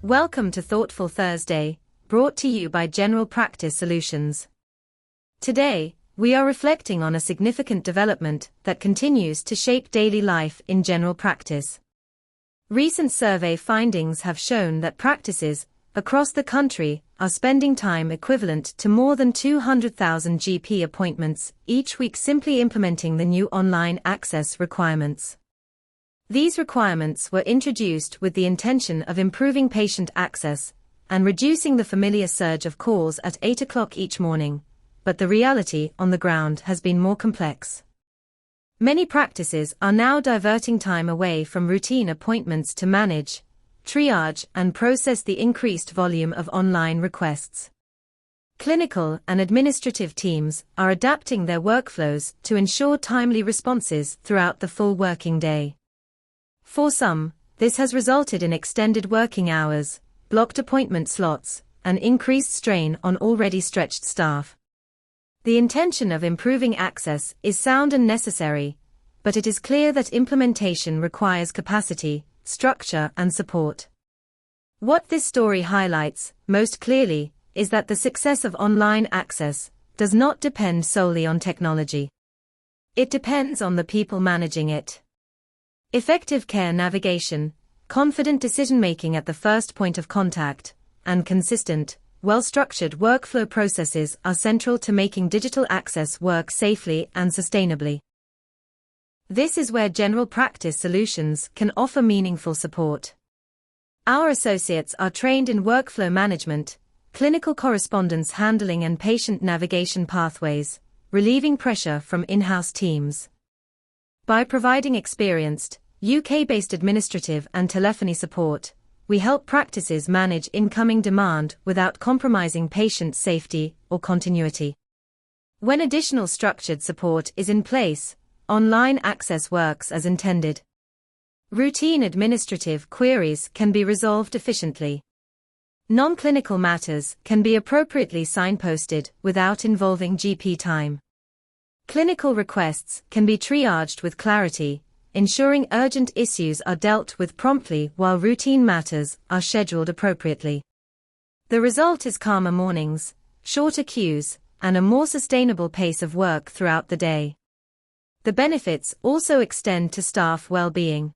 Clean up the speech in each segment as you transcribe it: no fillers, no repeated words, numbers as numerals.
Welcome to Thoughtful Thursday, brought to you by General Practice Solutions. Today, we are reflecting on a significant development that continues to shape daily life in general practice. Recent survey findings have shown that practices across the country are spending time equivalent to more than 200,000 GP appointments each week simply implementing the new online access requirements. These requirements were introduced with the intention of improving patient access and reducing the familiar surge of calls at 8 o'clock each morning, but the reality on the ground has been more complex. Many practices are now diverting time away from routine appointments to manage, triage, and process the increased volume of online requests. Clinical and administrative teams are adapting their workflows to ensure timely responses throughout the full working day. For some, this has resulted in extended working hours, blocked appointment slots, and increased strain on already stretched staff. The intention of improving access is sound and necessary, but it is clear that implementation requires capacity, structure, and support. What this story highlights, most clearly, is that the success of online access does not depend solely on technology. It depends on the people managing it. Effective care navigation, confident decision-making at the first point of contact, and consistent, well-structured workflow processes are central to making digital access work safely and sustainably. This is where General Practice Solutions can offer meaningful support. Our associates are trained in workflow management, clinical correspondence handling, and patient navigation pathways, relieving pressure from in-house teams. By providing experienced, UK-based administrative and telephony support, we help practices manage incoming demand without compromising patient safety or continuity. When additional structured support is in place, online access works as intended. Routine administrative queries can be resolved efficiently. Non-clinical matters can be appropriately signposted without involving GP time. Clinical requests can be triaged with clarity, ensuring urgent issues are dealt with promptly while routine matters are scheduled appropriately. The result is calmer mornings, shorter queues, and a more sustainable pace of work throughout the day. The benefits also extend to staff well-being.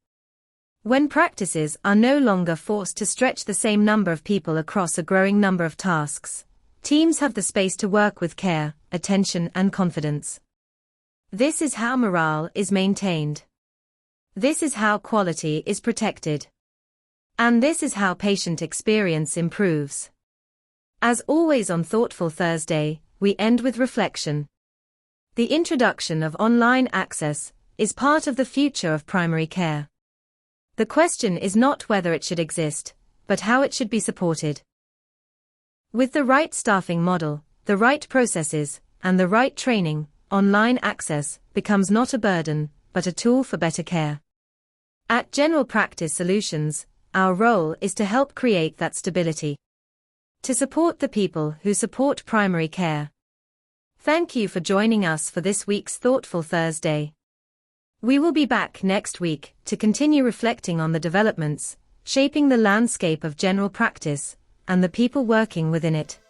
When practices are no longer forced to stretch the same number of people across a growing number of tasks, teams have the space to work with care, attention, and confidence. This is how morale is maintained. This is how quality is protected. And this is how patient experience improves. As always on Thoughtful Thursday, we end with reflection. The introduction of online access is part of the future of primary care. The question is not whether it should exist, but how it should be supported. With the right staffing model, the right processes, and the right training, online access becomes not a burden, but a tool for better care. At General Practice Solutions, our role is to help create that stability. To support the people who support primary care. Thank you for joining us for this week's Thoughtful Thursday. We will be back next week to continue reflecting on the developments shaping the landscape of general practice and the people working within it.